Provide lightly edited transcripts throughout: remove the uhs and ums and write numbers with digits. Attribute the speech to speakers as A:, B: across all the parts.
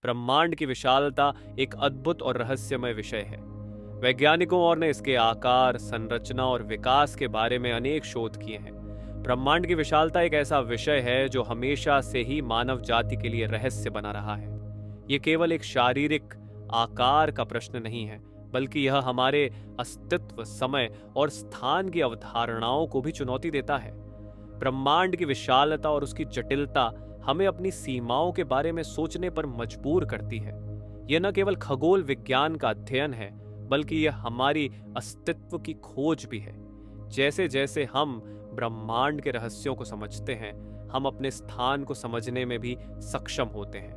A: ब्रह्मांड की विशालता एक अद्भुत और रहस्यमय विषय है। वैज्ञानिकों और ने इसके आकार, संरचना और विकास के बारे में अनेक शोध किए हैं। ब्रह्मांड की विशालता एक ऐसा विषय है जो हमेशा से ही मानव जाति के लिए रहस्य बना रहा है। ये केवल एक शारीरिक आकार का प्रश्न नहीं है, बल्कि यह हमारे अस्तित्व, समय और स्थान की अवधारणाओं को भी चुनौती देता है। ब्रह्मांड की विशालता और उसकी जटिलता हमें अपनी सीमाओं के बारे में सोचने पर मजबूर करती है। यह न केवल खगोल विज्ञान का अध्ययन है, बल्कि यह हमारी अस्तित्व की खोज भी है। जैसे जैसे हम ब्रह्मांड के रहस्यों को समझते हैं, हम अपने स्थान को समझने में भी सक्षम होते हैं।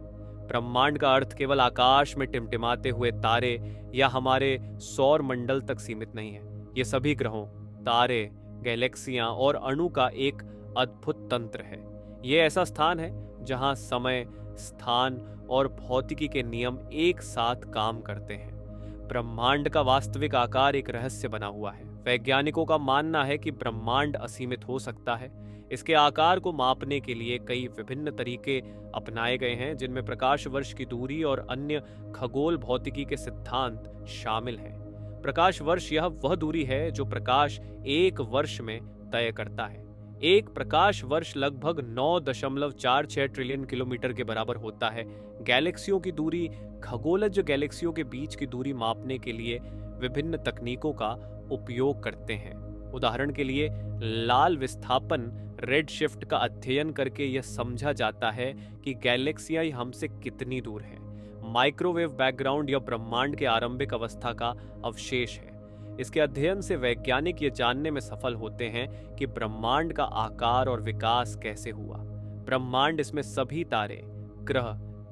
A: ब्रह्मांड का अर्थ केवल आकाश में टिमटिमाते हुए तारे या हमारे सौर मंडल तक सीमित नहीं है। ये सभी ग्रहों, तारे, गैलेक्सियां और अणु का एक अद्भुत तंत्र है। ये ऐसा स्थान है जहां समय, स्थान और भौतिकी के नियम एक साथ काम करते हैं। ब्रह्मांड का वास्तविक आकार एक रहस्य बना हुआ है। वैज्ञानिकों का मानना है कि ब्रह्मांड असीमित हो सकता है। इसके आकार को मापने के लिए कई विभिन्न तरीके अपनाए गए हैं, जिनमें प्रकाश वर्ष की दूरी और अन्य खगोल भौतिकी के सिद्धांत शामिल हैं। प्रकाश वर्ष यह वह दूरी है जो प्रकाश एक वर्ष में तय करता है। एक प्रकाश वर्ष लगभग 9.46 ट्रिलियन किलोमीटर के बराबर होता है। गैलेक्सियों की दूरी खगोलज गैलेक्सियों के बीच की दूरी मापने के लिए विभिन्न तकनीकों का उपयोग करते हैं। उदाहरण के लिए लाल विस्थापन रेड शिफ्ट का अध्ययन करके यह समझा जाता है कि गैलेक्सियां हमसे कितनी दूर हैं। माइक्रोवेव बैकग्राउंड या ब्रह्मांड के आरंभिक अवस्था का अवशेष है। इसके अध्ययन से वैज्ञानिक ये जानने में सफल होते हैं कि ब्रह्मांड का आकार और विकास कैसे हुआ। ब्रह्मांड, इसमें सभी तारे, ग्रह,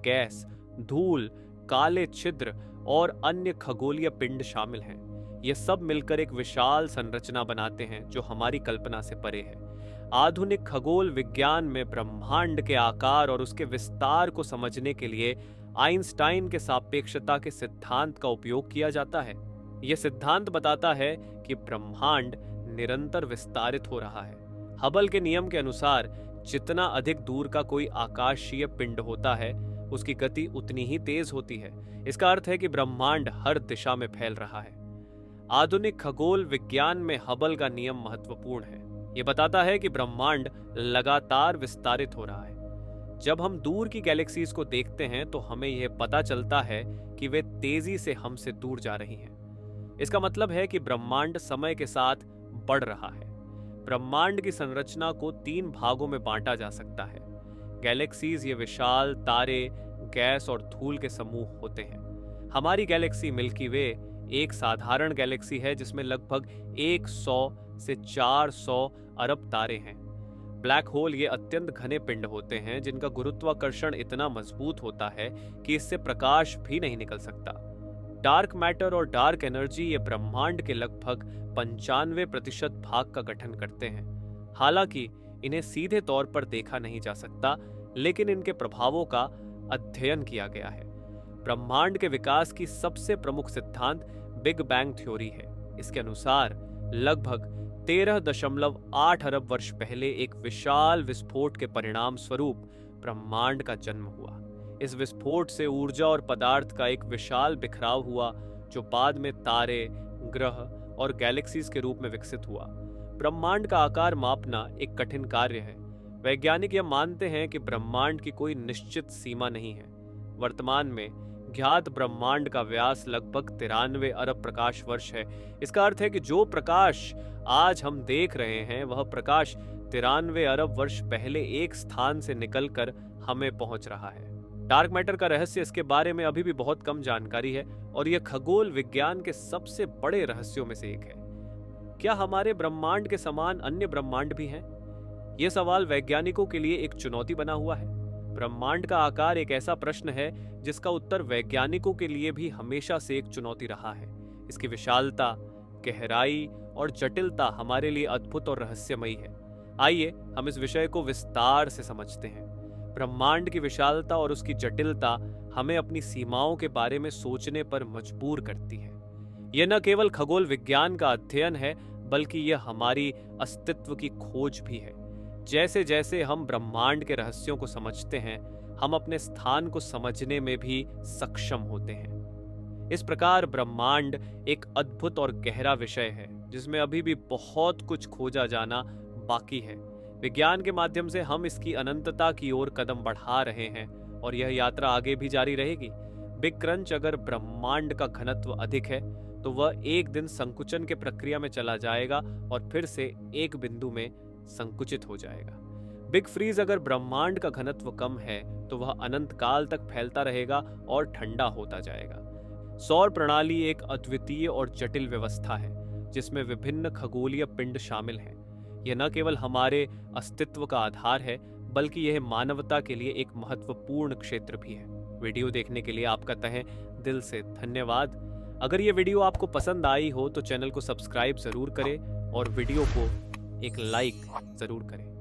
A: गैस, धूल, काले छिद्र और अन्य खगोलीय पिंड शामिल हैं। ये सब मिलकर एक विशाल संरचना बनाते हैं जो हमारी कल्पना से परे है। आधुनिक खगोल विज्ञान में ब्रह्मांड के आकार और उसके विस्तार को समझने के लिए आइंस्टाइन के सापेक्षता के सिद्धांत का उपयोग किया जाता है। यह सिद्धांत बताता है कि ब्रह्मांड निरंतर विस्तारित हो रहा है। हबल के नियम के अनुसार जितना अधिक दूर का कोई आकाशीय पिंड होता है, उसकी गति उतनी ही तेज होती है। इसका अर्थ है कि ब्रह्मांड हर दिशा में फैल रहा है। आधुनिक खगोल विज्ञान में हबल का नियम महत्वपूर्ण है। यह बताता है कि ब्रह्मांड लगातार विस्तारित हो रहा है। जब हम दूर की गैलेक्सीज को देखते हैं तो हमें यह पता चलता है कि वे तेजी से हमसे दूर जा रही हैं। इसका मतलब है कि ब्रह्मांड समय के साथ बढ़ रहा है। ब्रह्मांड की संरचना को 3 भागों में बांटा जा सकता है। गैलेक्सीज ये विशाल तारे, गैस और धूल के समूह होते हैं। हमारी गैलेक्सी मिल्की वे एक साधारण गैलेक्सी है जिसमें लगभग 100 से 400 अरब तारे हैं। ब्लैक होल ये अत्यंत घने पिंड होते हैं जिनका गुरुत्वाकर्षण इतना मजबूत होता है कि इससे प्रकाश भी नहीं निकल सकता। डार्क मैटर और डार्क एनर्जी ये ब्रह्मांड के लगभग 95% भाग का गठन करते हैं। हालांकि इन्हें सीधे तौर पर देखा नहीं जा सकता, लेकिन इनके प्रभावों का अध्ययन किया गया है। ब्रह्मांड के विकास की सबसे प्रमुख सिद्धांत बिग बैंग थ्योरी है। इसके अनुसार लगभग 13.8 अरब वर्ष पहले एक विशाल विस्फोट के परिणाम स्वरूप ब्रह्मांड का जन्म हुआ। इस विस्फोट से ऊर्जा और पदार्थ का एक विशाल बिखराव हुआ जो बाद में तारे, ग्रह और गैलेक्सीज के रूप में विकसित हुआ। ब्रह्मांड का आकार मापना एक कठिन कार्य है। वैज्ञानिक यह मानते हैं कि ब्रह्मांड की कोई निश्चित सीमा नहीं है। वर्तमान में ज्ञात ब्रह्मांड का व्यास लगभग 93 अरब प्रकाश वर्ष है। इसका अर्थ है कि जो प्रकाश आज हम देख रहे हैं वह प्रकाश 93 अरब वर्ष पहले एक स्थान से निकलकर हमें पहुंच रहा है। डार्क मैटर का रहस्य, इसके बारे में अभी भी बहुत कम जानकारी है और यह खगोल विज्ञान के सबसे बड़े रहस्यों में से एक है। क्या हमारे ब्रह्मांड के समान अन्य ब्रह्मांड भी हैं? यह सवाल वैज्ञानिकों के लिए एक चुनौती बना हुआ है। ब्रह्मांड का आकार एक ऐसा प्रश्न है जिसका उत्तर वैज्ञानिकों के लिए भी हमेशा से एक चुनौती रहा है। इसकी विशालता, गहराई और जटिलता हमारे लिए अद्भुत और रहस्यमयी है। आइए हम इस विषय को विस्तार से समझते हैं। ब्रह्मांड की विशालता और उसकी जटिलता हमें अपनी सीमाओं के बारे में सोचने पर मजबूर करती है। यह न केवल खगोल विज्ञान का अध्ययन है, बल्कि यह हमारी अस्तित्व की खोज भी है। जैसे जैसे हम ब्रह्मांड के रहस्यों को समझते हैं, हम अपने स्थान को समझने में भी सक्षम होते हैं। इस प्रकार ब्रह्मांड एक अद्भुत और गहरा विषय है जिसमें अभी भी बहुत कुछ खोजा जाना बाकी है। विज्ञान के माध्यम से हम इसकी अनंतता की ओर कदम बढ़ा रहे हैं और यह यात्रा आगे भी जारी रहेगी। बिग क्रंच अगर ब्रह्मांड का घनत्व अधिक है तो वह एक दिन संकुचन के प्रक्रिया में चला जाएगा और फिर से एक बिंदु में संकुचित हो जाएगा। बिग फ्रीज अगर ब्रह्मांड का घनत्व कम है तो वह अनंत काल तक फैलता रहेगा और ठंडा होता जाएगा। सौर प्रणाली एक अद्वितीय और जटिल व्यवस्था है जिसमें विभिन्न खगोलीय पिंड शामिल हैं। यह न केवल हमारे अस्तित्व का आधार है बल्कि यह मानवता के लिए एक महत्वपूर्ण क्षेत्र भी है। वीडियो देखने के लिए आपका तहे दिल से धन्यवाद। अगर ये वीडियो आपको पसंद आई हो तो चैनल को सब्सक्राइब जरूर करें और वीडियो को एक लाइक जरूर करें।